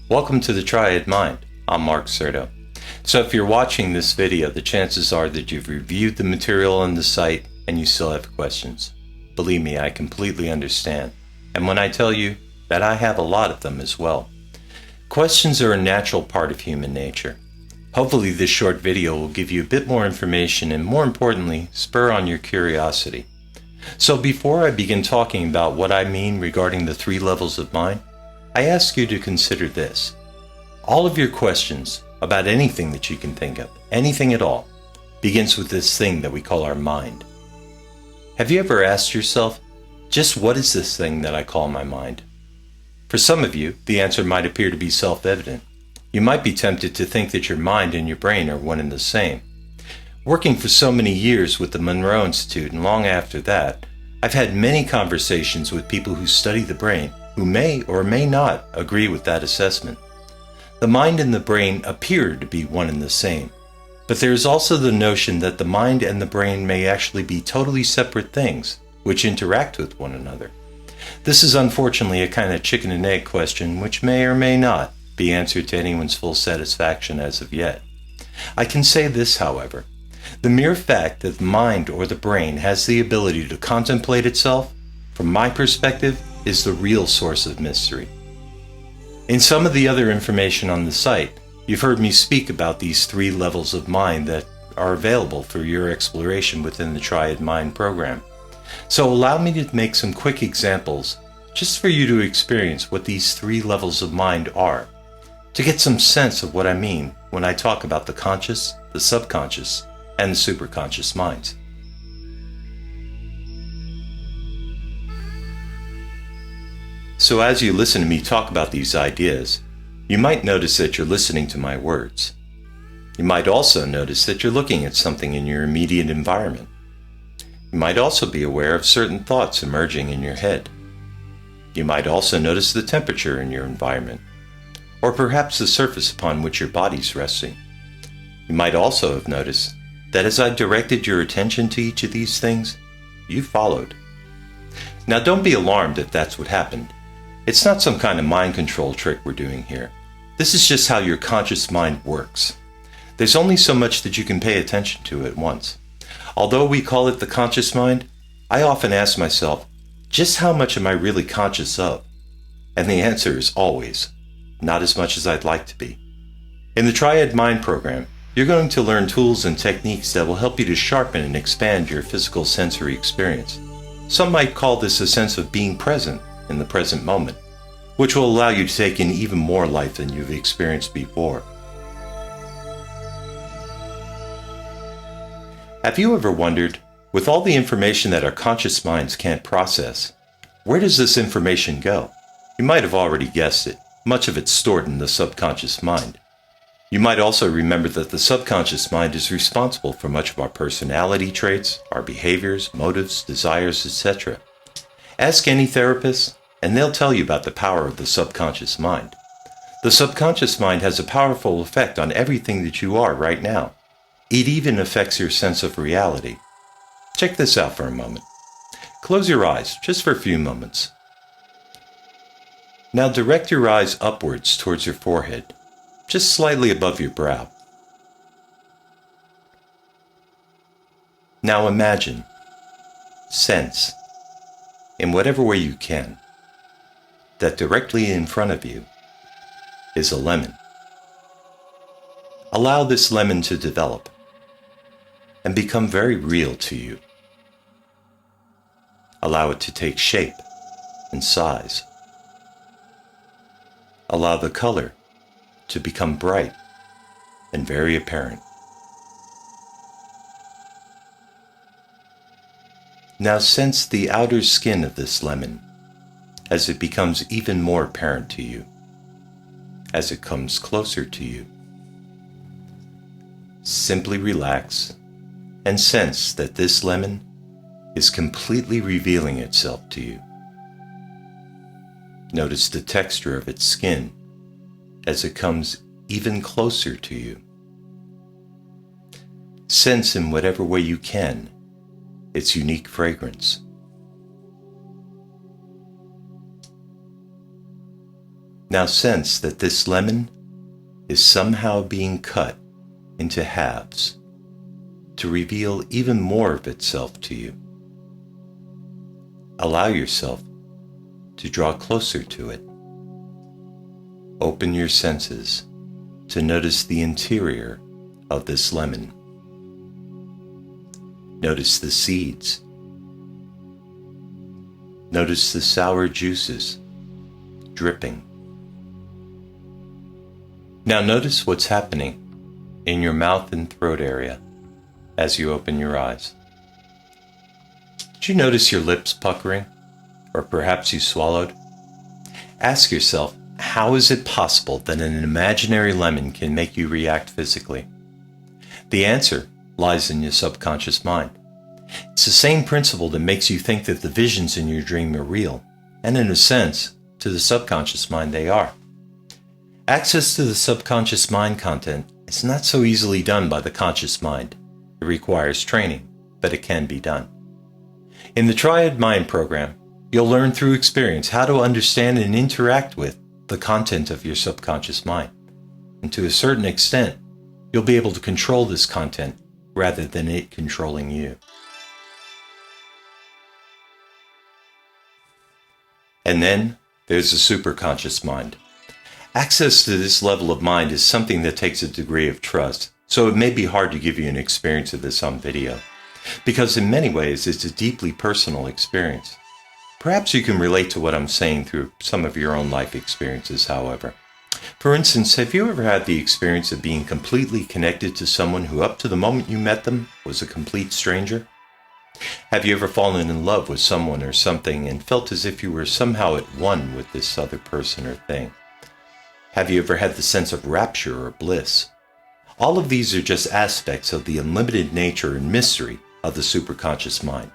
Welcome to the Triad Mind. I'm Mark Serto. So if you're watching this video, the chances are that you've reviewed the material on the site and you still have questions. Believe me, I completely understand. And when I tell you that I have a lot of them as well. Questions are a natural part of human nature. Hopefully this short video will give you a bit more information and, more importantly, spur on your curiosity. So before I begin talking about what I mean regarding the 3 levels of mind, I ask you to consider this. All of your questions about anything that you can think of, anything at all, begins with this thing that we call our mind. Have you ever asked yourself, just what is this thing that I call my mind? For some of you, the answer might appear to be self-evident. You might be tempted to think that your mind and your brain are one and the same. Working for so many years with the Monroe Institute and long after that, I've had many conversations with people who study the brain who may or may not agree with that assessment. The mind and the brain appear to be one and the same, but there is also the notion that the mind and the brain may actually be totally separate things which interact with one another. This is unfortunately a kind of chicken and egg question which may or may not be answered to anyone's full satisfaction as of yet. I can say this, however. The mere fact that the mind or the brain has the ability to contemplate itself, from my perspective, is the real source of mystery. In some of the other information on the site, you've heard me speak about these 3 levels of mind that are available for your exploration within the Triad Mind program. So allow me to make some quick examples just for you to experience what these 3 levels of mind are, to get some sense of what I mean when I talk about the conscious, the subconscious, and the superconscious minds. So as you listen to me talk about these ideas, you might notice that you're listening to my words. You might also notice that you're looking at something in your immediate environment. You might also be aware of certain thoughts emerging in your head. You might also notice the temperature in your environment, or perhaps the surface upon which your body's resting. You might also have noticed that as I directed your attention to each of these things, you followed. Now don't be alarmed if that's what happened. It's not some kind of mind control trick we're doing here. This is just how your conscious mind works. There's only so much that you can pay attention to at once. Although we call it the conscious mind, I often ask myself, just how much am I really conscious of? And the answer is always, not as much as I'd like to be. In the Triad Mind program, you're going to learn tools and techniques that will help you to sharpen and expand your physical sensory experience. Some might call this a sense of being present in the present moment, which will allow you to take in even more life than you've experienced before. Have you ever wondered, with all the information that our conscious minds can't process, where does this information go? You might have already guessed it. Much of it's stored in the subconscious mind. You might also remember that the subconscious mind is responsible for much of our personality traits, our behaviors, motives, desires, etc. Ask any therapist, and they'll tell you about the power of the subconscious mind. The subconscious mind has a powerful effect on everything that you are right now. It even affects your sense of reality. Check this out for a moment. Close your eyes just for a few moments. Now direct your eyes upwards towards your forehead, just slightly above your brow. Now imagine, sense, in whatever way you can, that directly in front of you is a lemon. Allow this lemon to develop and become very real to you. Allow it to take shape and size. Allow the color to become bright and very apparent. Now sense the outer skin of this lemon as it becomes even more apparent to you, as it comes closer to you. Simply relax and sense that this lemon is completely revealing itself to you. Notice the texture of its skin as it comes even closer to you. Sense in whatever way you can its unique fragrance. Now sense that this lemon is somehow being cut into halves to reveal even more of itself to you. Allow yourself to draw closer to it. Open your senses to notice the interior of this lemon. Notice the seeds. Notice the sour juices dripping. Now notice what's happening in your mouth and throat area as you open your eyes. Did you notice your lips puckering? Or perhaps you swallowed? Ask yourself, how is it possible that an imaginary lemon can make you react physically? The answer lies in your subconscious mind. It's the same principle that makes you think that the visions in your dream are real, and in a sense, to the subconscious mind they are. Access to the subconscious mind content is not so easily done by the conscious mind. It requires training, but it can be done. In the Triad Mind program, you'll learn through experience how to understand and interact with the content of your subconscious mind. And to a certain extent, you'll be able to control this content rather than it controlling you. And then there's the superconscious mind. Access to this level of mind is something that takes a degree of trust, so it may be hard to give you an experience of this on video, because in many ways it's a deeply personal experience. Perhaps you can relate to what I'm saying through some of your own life experiences, however. For instance, have you ever had the experience of being completely connected to someone who up to the moment you met them was a complete stranger? Have you ever fallen in love with someone or something and felt as if you were somehow at one with this other person or thing? Have you ever had the sense of rapture or bliss? All of these are just aspects of the unlimited nature and mystery of the superconscious mind.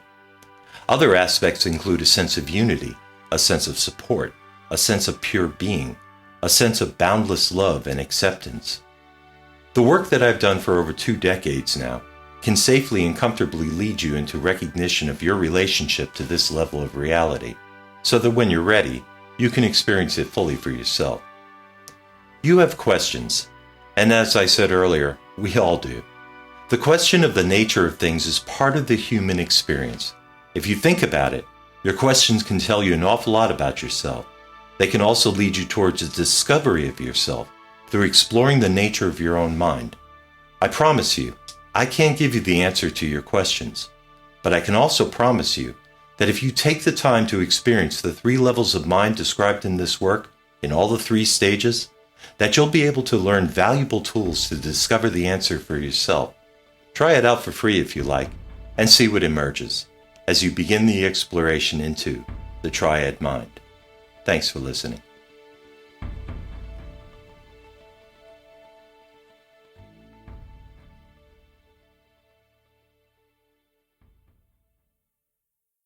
Other aspects include a sense of unity, a sense of support, a sense of pure being, a sense of boundless love and acceptance. The work that I've done for over 2 decades now can safely and comfortably lead you into recognition of your relationship to this level of reality, so that when you're ready, you can experience it fully for yourself. You have questions, and as I said earlier, we all do. The question of the nature of things is part of the human experience. If you think about it, your questions can tell you an awful lot about yourself. They can also lead you towards a discovery of yourself through exploring the nature of your own mind. I promise you, I can't give you the answer to your questions, but I can also promise you that if you take the time to experience the 3 levels of mind described in this work, in all the 3 stages, that you'll be able to learn valuable tools to discover the answer for yourself. Try it out for free if you like, and see what emerges as you begin the exploration into the Triad Mind. Thanks for listening.